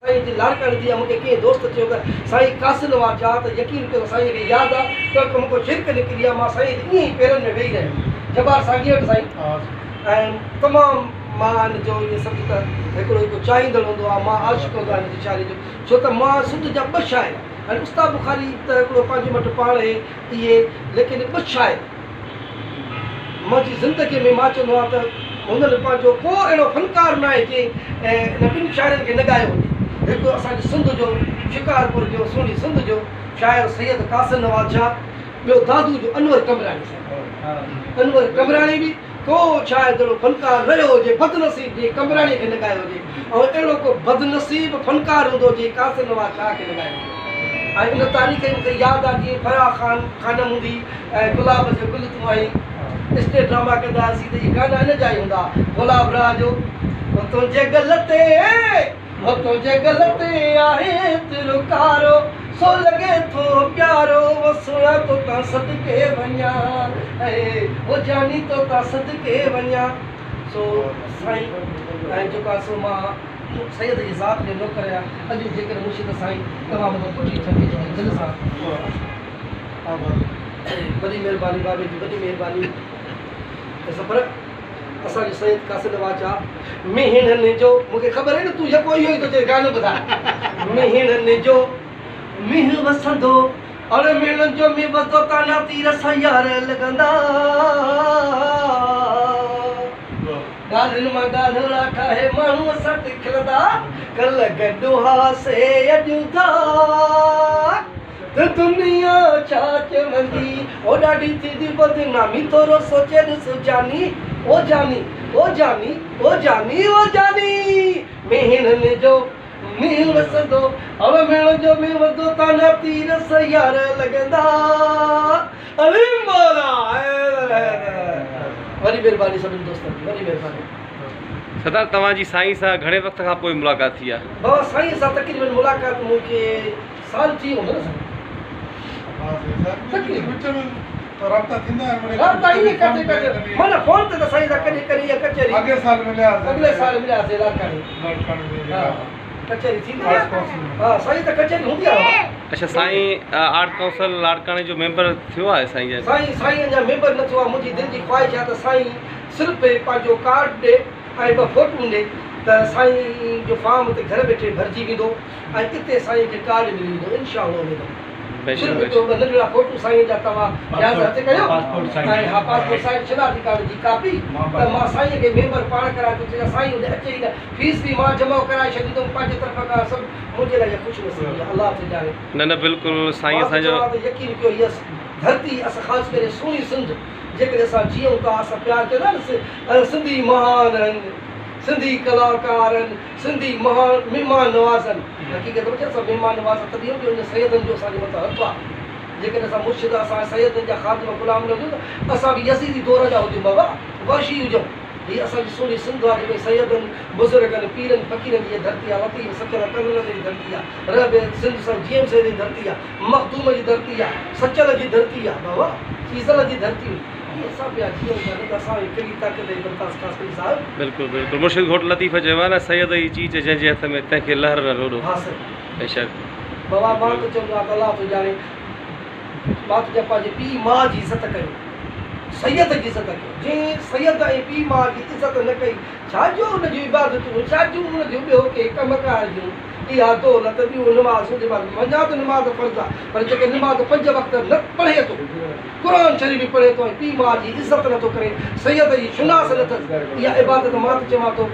साईं जी लाड़काणी थी आहे मूंखे कंहिं दोस्त चयो त साईं कासिन नवाज़ जा त यकीन कयो साईं खे यादि आहे त मूंखे शिरक निकिरी आहे मां साईं ईअं ई पेरनि में वेही रहियो जबार साॻी वटि साईं ऐं तमामु मां हिन जो इहे सम्झ त हिकिड़ो चाहींदड़ हूंदो आहे मां आशिक़ हूंदो आहे हिन जी शादी जो छो त मां सिंध जा ॿ शाइर ऐं उस्ताद बुखारी त हिकिड़ो पंहिंजे वटि पाण इहे लेकिन ॿ शाइर मुंहिंजी ज़िंदगीअ में मां चवंदो आहियां त हुननि पंहिंजो को अहिड़ो फनकार न आहे कि हिन ॿिनि शाइरनि खे न ॻायो हुजे हिकु असांजे सिंध जो शिकारपुर जो सुहिणी सिंध जो शाइर सैयद कासिम नवाज़ शाह ॿियो दादू जो अनवर कमराणी साईं अनवर कमराणी बि को शायदि अहिड़ो फनकार रहियो हुजे बदनसीब जे कमराणीअ खे न ॻायो हुजे ऐं अहिड़ो को बदनसीब फनकार हूंदो जे कासिम नवाज़ शाह खे न ॻायो हुजे ऐं इन तारीख़ मूंखे यादि आहे जीअं फराह खानम हूंदी ऐं गुलाब जो गुल तूं आई स्टेज ड्रामा कंदा हुआसीं त इहे गाना हिन जा ई हूंदा गुलाब राह जो तुंहिंजे गल ते आहे तिरुकारो सो लॻे थो प्यारो वसुआ तो तां सदके वञा वो जानी तो तां सदके वञा सो साईं ऐं जेको आहे सो मां सैयद जी ज़ात जो नौकर आहियां अॼु जेकर मुर्शिद साईं तव्हां मूंखे पुठी छॾी दिलि सां वॾी महिरबानी बाबे जी वॾी महिरबानी पर असांजो सैयद कासिम नवाज़ शाह महीननि जो मूंखे ख़बर आहे न तूं जेको इहो ई थो चए गानो ॿुधाए महीननि जो मींहुं वसंदो और मीणनि जो मींहुं वसंदो ताना तीर सां यार लॻंदा ॻाल्हियुनि मां ॻाल्हिड़ा ठाहे माण्हू असां ते खिलंदा कल्ह गॾु हासे अॼु था त दुनिया छा चवंदी ओ ॾाढी थींदी बदनामी थोरो सोचे ॾिस जानी ओ जानी ओ जानी ओ जानी ओ जानी महीननि जो मींहुं वसंदो और मीण जो मींहुं वसंदो ताना तीर सां यार लॻंदा अरे मौला वॾी महिरबानी सभिनी दोस्तनि वॾी महिरबानी सरदार तव्हांजी साईं सां घणे वक़्त खां पोइ मुलाक़ात थी आहे बाबा साईं सां तक़रीबन मुलाक़ात मूंखे साल थी वियो न साईं राब्ता थींदा आहिनि राब्ता ईअं किथे माना फोन ते त साईं सां कॾहिं कॾहिं या कचहरी अॻे साल मिलियासीं अॻिले साल मिलियासीं लाड़काणी हा कचहरी थींदी आहे हा साईं त कचहरी हूंदी आहे अच्छा साईं आर्ट काउंसिल लाड़काणे जो मेंबर थियो आहे साईं जन साईं अञा मेंबर न थियो आहे मुंहिंजी दिलि जी ख़्वाहिश आहे त साईं सिर्फ़ु पंहिंजो कार्ड ॾे ऐं ॿ फोटू ॾे त साईं जो फॉर्म ते घर वेठे भरिजी वेंदो ऐं हिते साईं खे कार्ड मिली वेंदो इनशा नंढड़ा फोटू साईं जा तव्हां यादि हथ कयो ऐं हा पासपोर्ट साईं शनाख़ती कार्ड जी कापी त मां साईं खे मेंबर पाण कराए थो चयां साईं हुन अचे ई न फीस बि मां जमा कराए छॾींदुमि पंहिंजे तरफ़ खां सभु मुंहिंजे लाइ इहा ख़ुशि नसीबी आहे अलाह ते ॼाणे न बिल्कुलु साईं असांजो यकीन कयो इहा धरती असां ख़ासि करे सुहिणी सिंध जेकॾहिं असां जीऊं था असां प्यार कंदा न सिंधी महान आहिनि सिंधी कलाकार आहिनि सिंधी महान महिमान नवाज़नि हक़ीक़त में असां महिमान नवाज़ तॾहिं बि हुन सैयदनि जो असांजे मथां हक़ आहे जेकॾहिं असां मुर्शिद असां सैयदनि जा ख़ातिमा ग़ुलाम न हुजूं त असां बि यज़ीदी दौर जा हुजूं बाबा वाशी हुजूं हीअ असांजी सुहिणी सिंध आहे जेके सैयदनि बुज़ुर्गनि पीरनि फ़क़ीरनि जी धरती आहे लतीफ़ सचल कनल जी धरती आहे रब सिंध सां जीएम से जी धरती आहे मखदूम जी धरती आहे सचल जी धरती आहे बाबा शीज़ल जी धरती बिल्कुलु बिल्कुलु मुर्शिद घोट लतीफ़ चयो आहे न सैयद जी चीज जंहिंजे हथ में तंहिंखे लहर न रोड़ो बेशक बाबा मां त चवंदो आहियां अलाह तो ॼाणे मां त पंहिंजे पीउ माउ जी इज़त कयो सैयद जी इज़त कयो जंहिं सैयद ऐं पीउ माउ जी इज़त न कई छाजो हुनजी इबादतूं छाजो हुनजो ॿियो के कमकार जूं इहा दौलत ॿियूं निमाज़ूं मञा त निमाज़ फ़र्ज़ु आहे पर जेके निमाज़ 5 वक़्त न पढ़े थो क़ुर शरीफ़ बि पढ़े थो ऐं पीउ माउ जी इज़त नथो करे सैयद जी शुनास न अथसि इहा इबादत मां त चवां थो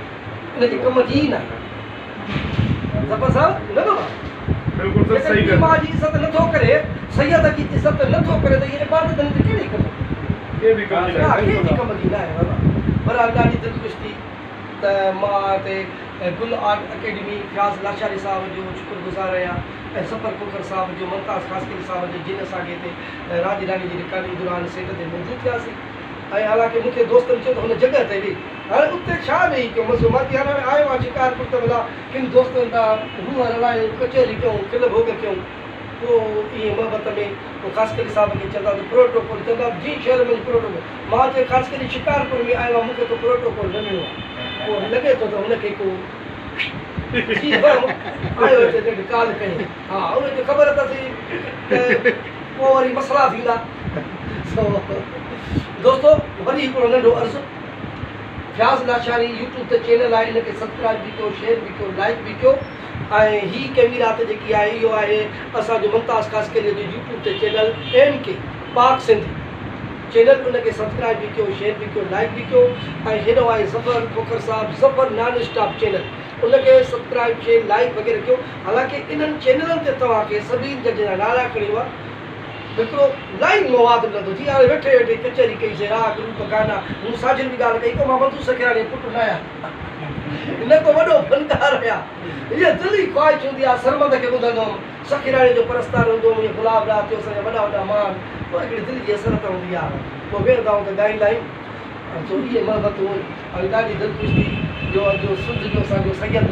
इनजे कम जी न आहे ज़फ़र साहिबु न बाबा पीउ माउ जी इज़त नथो करे सैयद जी इज़त नथो करे त इहा इबादत कहिड़ी कम जी न आहे बाबा पर ॾाढी दिलख़ुशि थी त मां हिते गुल आर्ट अकेडमी फ्याज़ लाशारी साहिब जो शुक्रगुज़ार आहियां ऐं सफ़र खोखर साहिब जो मुमताज़ ख़ासकरी साहिब जो जिन असांखे हिते राज रानी जी रिकॉर्डिंग दौरान सेट ते मौजूदु थियासीं ऐं हालांकि मूंखे दोस्तनि चयो त हुन जॻह ते वेही हाणे उते छा वेही कयो मज़ो मां हाणे आयो आहे शिकारपुर त भला किन दोस्तनि तां रूह हलायूं कचहरी कयूं खिल भोग कयूं पोइ ईअं मोहबत में पोइ ख़ासकरी साहिब खे चवंदा त प्रोटोकॉल चवंदा जी शहर में प्रोटोकॉल मां चयो ख़ासकरी शिकारपुर में आयो आहे मूंखे त प्रोटोकॉल न मिलियो आहे पोइ लॻे थो त हुनखे को जी आयो हिते काल कई हाँ उनखे ख़बर अथसि त पोइ वरी मसइला थींदा दोस्तो वरी हिकिड़ो नंढो अर्ज़ु फ्याज़ लाशानी यूट्यूब ते चैनल आहे इनखे सब्सक्राइब बि कयो शेयर बि कयो लाइक बि कयो ऐं हीअ कैमरा ते जेकी आहे इहो आहे असांजो मुमताज़ कासकरी जो यूट्यूब ते चैनल MK पाक सिंधी चैनल उनखे सब्सक्राइब बि कयो शेयर बि कयो लाइक बि कयो ऐं हेॾो आहे ज़फ़र खोखर साहब ज़फ़र नॉन स्टॉप चैनल उनखे सब्सक्राइब शेयर लाइक वग़ैरह कयो हालांकि इन्हनि चैनलनि ते तव्हांखे सभिनी जा नाला खणी हुआ हिकिड़ो लाइव मवाद मिलंदो जीअं हाणे वेठे वेठे कचहरी कईसीं राग रूप गाना मूं साजिद बि ॻाल्हि कई को मां मधु सखियाणी पुटु न आहियां हिन को वॾो फनकार हुया हीअ दिली ख़्वाहिश हूंदी आहे सरमद खे ॿुधंदो हुउमि सखियाणी जो परस्तार हूंदो हुउमि गुलाब रात जो असांजा वॾा वॾा मान पोइ हिकिड़ी दिलि जी असरत हूंदी आहे पोइ वेहंदा आहियूं त ॻाईंदा आहियूं सो इहे मोहबत हुई ऐं ॾाढी दिलि ख़ुशि थी जो सिंध जो असांजो सैयद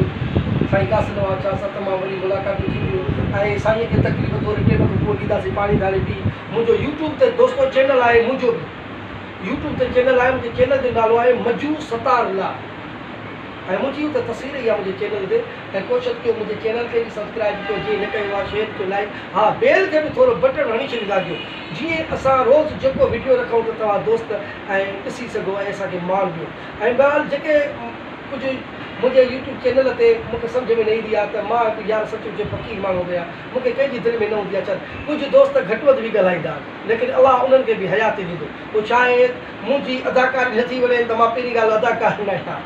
साईं कासिम नवाज़ शाह सां तमामु वॾी मुलाक़ातूं थींदियूं ऐं साईं खे तकलीफ़ थोरी टेम खां पोइ ॾींदासीं पाणी धारे पी मुंहिंजो यूट्यूब ते दोस्तो चैनल आहे मुंहिंजो बि यूट्यूब ते चैनल आहे मुंहिंजे चैनल जो नालो आहे मजू सतारला ऐं मुंहिंजी त तस्वीर ई आहे मुंहिंजे चैनल ते ऐं कोशिशि कयो मुंहिंजे चैनल खे बि सब्सक्राइब कयो जीअं न कयो आहे शेयर कयो लाइक हा बेल खे बि थोरो बटन हणी छॾींदा कयो जीअं असां रोज़ु जेको वीडियो रखूं त तव्हां दोस्त ऐं ॾिसी सघो ऐं असांखे मान ॾियो ऐं ॿिया जेके कुझु मुंहिंजे यूट्यूब चैनल ते मूंखे सम्झ में न ईंदी आहे त मां हिकु यार सच जो फ़क़ीर माण्हू आहियां मूंखे कंहिंजी दिलि में न हूंदी आहे छा कुझु दोस्त घटि वधि बि ॻाल्हाईंदा लेकिन अलाह उन्हनि खे बि हयाती ॾींदो पोइ छा आहे मुंहिंजी अदाकारी न थी वञे त मां पहिरीं ॻाल्हि अदाकार न आहियां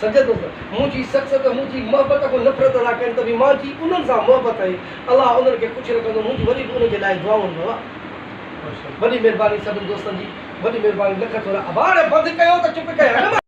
सम्झे थो मुंहिंजी शख़्सियत मुंहिंजी मोहबत खां नफ़रत था कनि त बि मुंहिंजी उन्हनि सां मोहबत आहे अलाह उन्हनि खे ख़ुशि रखंदो मुंहिंजी वरी बि उनजे लाइ दुआऊं बाबा वॾी महिरबानी सभिनी दोस्तनि जी वॾी महिरबानी लख थोरा आभार बंदि कयो त चुप कयो